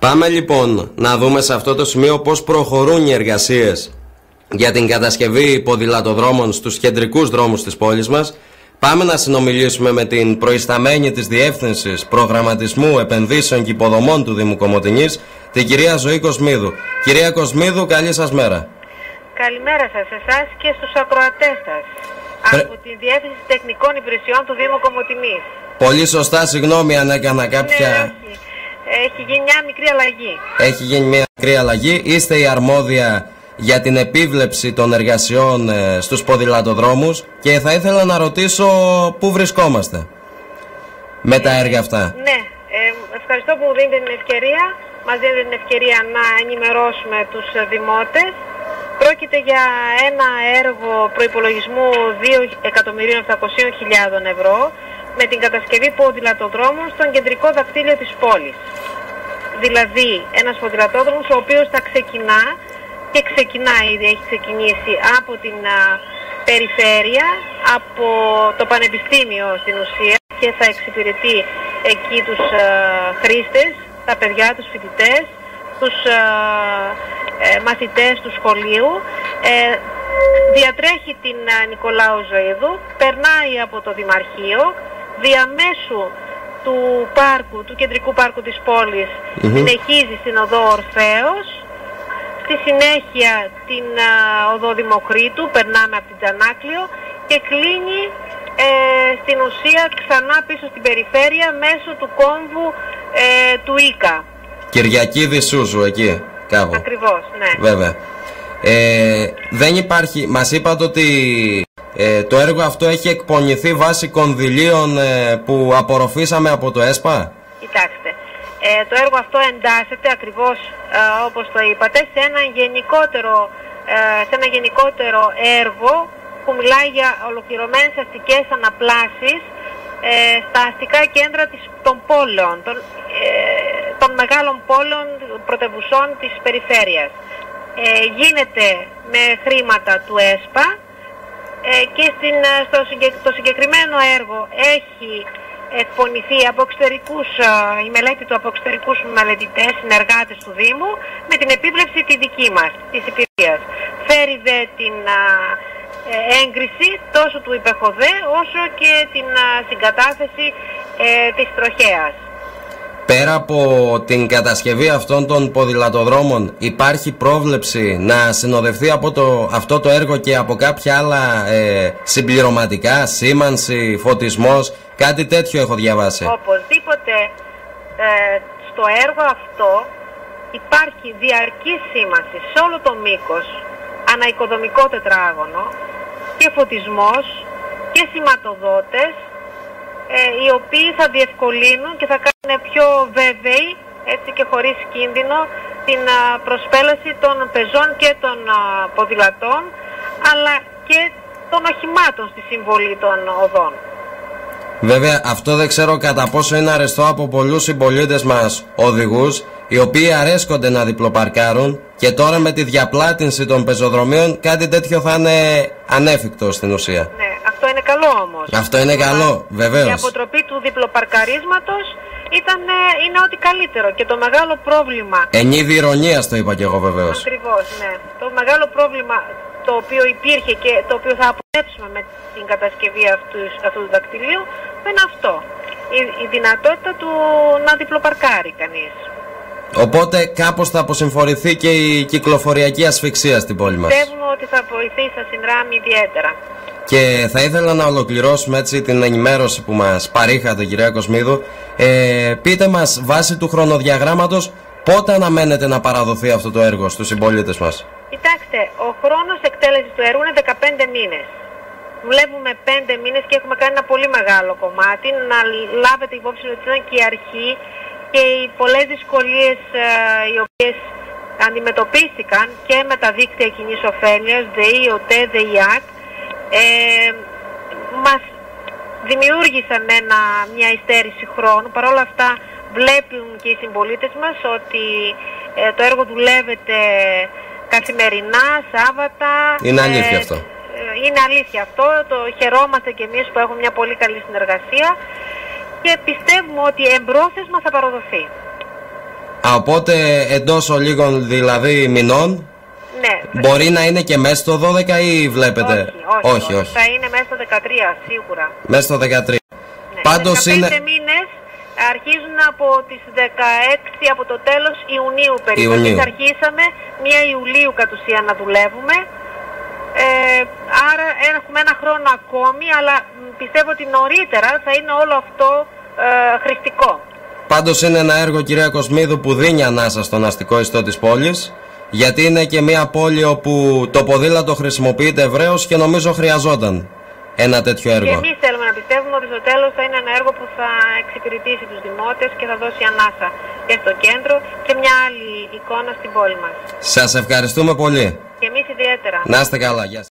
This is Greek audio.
Πάμε λοιπόν να δούμε σε αυτό το σημείο πώς προχωρούν οι εργασίες για την κατασκευή ποδηλατοδρόμων στους κεντρικούς δρόμους της πόλης μας. Πάμε να συνομιλήσουμε με την προϊσταμένη της Διεύθυνσης Προγραμματισμού Επενδύσεων και Υποδομών του Δήμου Κομοτηνής, την κυρία Ζωή Κοσμίδου. Κυρία Κοσμίδου, καλή σας μέρα. Καλημέρα σας, εσάς και στους ακροατές σας. Από τη Διεύθυνση Τεχνικών Υπηρεσιών του Δήμου Κομοτηνής. Πολύ σωστά, συγγνώμη αν έκανα κάποια... Ναι, έχει γίνει μια μικρή αλλαγή. Έχει γίνει μια μικρή αλλαγή. Είστε η αρμόδια για την επίβλεψη των εργασιών στους ποδηλατοδρόμους και θα ήθελα να ρωτήσω πού βρισκόμαστε με τα έργα αυτά. Ναι, ευχαριστώ που μου δίνετε την ευκαιρία. Μας δίνετε την ευκαιρία να ενημερώσουμε τους δημότες. Πρόκειται για ένα έργο προϋπολογισμού 2.700.000 ευρώ με την κατασκευή ποδηλατοδρόμων στον κεντρικό δακτύλιο της πόλης. Δηλαδή ένας ποδηλατόδρομος ο οποίος θα ξεκινά και ξεκινάει, ήδη έχει ξεκινήσει από την περιφέρεια, από το πανεπιστήμιο στην ουσία, και θα εξυπηρετεί εκεί τους χρήστες, τα παιδιά, τους φοιτητές, τους μαθητές του σχολείου. Διατρέχει την Νικολάου Ζωήδου, περνάει από το Δημαρχείο, διαμέσου του πάρκου, του κεντρικού πάρκου της πόλης, συνεχίζει στην οδό Ορφέως, στη συνέχεια την οδό Δημοκρίτου, περνάμε από την Τζανάκλιο και κλείνει στην ουσία ξανά πίσω στην περιφέρεια μέσω του κόμβου του Ίκα. Κυριακίδη Σούζου εκεί κάπου. Ακριβώς, ναι. Βέβαια. Δεν υπάρχει, μας είπατε ότι το έργο αυτό έχει εκπονηθεί βάσει κονδυλίων που απορροφήσαμε από το ΕΣΠΑ. Κοιτάξτε, το έργο αυτό εντάσσεται ακριβώς όπως το είπατε σε ένα γενικότερο έργο που μιλάει για ολοκληρωμένες αστικές αναπλάσεις στα αστικά κέντρα των πόλεων, των μεγάλων πόλεων πρωτευουσών της περιφέρειας. Γίνεται με χρήματα του ΕΣΠΑ και το συγκεκριμένο έργο έχει εκπονηθεί από η μελέτη του από εξωτερικούς μελετητές, συνεργάτες του Δήμου, με την επίβλεψη τη δική μας, της υπηρεσίας. Φέρει δε την έγκριση τόσο του υπεχοδέ όσο και την συγκατάθεση της τροχέας. Πέρα από την κατασκευή αυτών των ποδηλατοδρόμων, υπάρχει πρόβλεψη να συνοδευτεί από αυτό το έργο και από κάποια άλλα συμπληρωματικά, σήμανση, φωτισμός, κάτι τέτοιο έχω διαβάσει? Οπωσδήποτε στο έργο αυτό υπάρχει διαρκή σήμανση σε όλο το μήκος, αναοικοδομικό τετράγωνο, και φωτισμός και σηματοδότες, οι οποίοι θα διευκολύνουν και θα κάνουν πιο βέβαιοι, έτσι και χωρίς κίνδυνο, την προσπέλαση των πεζών και των ποδηλατών, αλλά και των οχημάτων στη συμβολή των οδών. Βέβαια, αυτό δεν ξέρω κατά πόσο είναι αρεστό από πολλούς συμπολίτες μας οδηγούς, οι οποίοι αρέσκονται να διπλοπαρκάρουν, και τώρα με τη διαπλάτηση των πεζοδρομίων κάτι τέτοιο θα είναι ανέφικτο στην ουσία. Ναι, αυτό είναι καλό όμως. Αυτό είναι καλό, βεβαίως. Η αποτροπή του διπλοπαρκαρίσματος είναι ό,τι καλύτερο, και το μεγάλο πρόβλημα... Ενίδη ηρωνίας το είπα και εγώ, βεβαίως. Ακριβώς, ναι. Το μεγάλο πρόβλημα το οποίο υπήρχε και το οποίο θα αποτρέψουμε με την κατασκευή αυτού του δακτυλίου είναι αυτό. Η δυνατότητα του να διπλοπαρκάρει κανείς. Οπότε κάπως θα αποσυμφορηθεί και η κυκλοφοριακή ασφυξία στην πόλη μας. Πιστεύουμε ότι θα βοηθήσει, θα συνδράμει ιδιαίτερα. Και θα ήθελα να ολοκληρώσουμε έτσι την ενημέρωση που μας παρήχατε, κυρία Κοσμίδου. Πείτε μας, βάσει του χρονοδιαγράμματος, πότε αναμένετε να παραδοθεί αυτό το έργο στους συμπολίτες μας? Κοιτάξτε, ο χρόνος εκτέλεσης του έργου είναι 15 μήνες. Δουλεύουμε 5 μήνες και έχουμε κάνει ένα πολύ μεγάλο κομμάτι. Να λάβετε υπόψη ότι ήταν και η αρχή και οι πολλές δυσκολίες οι οποίες αντιμετωπίστηκαν και με τα δίκτυα κοινής ωφέλειας, ΔΕΗ, ΟΤΕ, ΔΕΙΑΚ, μας δημιούργησαν μια υστέρηση χρόνου. Παρ' όλα αυτά βλέπουν και οι συμπολίτες μας ότι το έργο δουλεύεται καθημερινά, Σάββατα. Είναι αλήθεια αυτό. Είναι αλήθεια αυτό. Το χαιρόμαστε και εμείς που έχουμε μια πολύ καλή συνεργασία και πιστεύουμε ότι εμπρόθεσμα θα παραδοθεί. Οπότε εντός ολίγων δηλαδή μηνών. Ναι. Μπορεί να είναι και μέσα στο 12 ή βλέπετε? Όχι. Θα είναι μέσα στο 13 σίγουρα. Μέσα στο 13. Ναι. Πάντως 15 είναι... μήνες αρχίζουν από τις 16, από το τέλος Ιουνίου περίπου. Εμείς αρχίσαμε 1 Ιουλίου κατ' ουσία να δουλεύουμε. Άρα έχουμε ένα χρόνο ακόμη, αλλά πιστεύω ότι νωρίτερα θα είναι όλο αυτό χρηστικό. Πάντως είναι ένα έργο, κυρία Κοσμίδου, που δίνει ανάσα στον αστικό ιστό της πόλης, γιατί είναι και μια πόλη όπου το ποδήλατο χρησιμοποιείται ευρέως και νομίζω χρειαζόταν ένα τέτοιο έργο. Και εμείς θέλουμε να πιστεύουμε ότι στο τέλος θα είναι ένα έργο που θα εξυπηρετήσει τους δημότες και θα δώσει ανάσα και στο κέντρο και μια άλλη εικόνα στην πόλη μας. Σας ευχαριστούμε πολύ. Και εμείς ιδιαίτερα. Να είστε καλά. Γεια σας.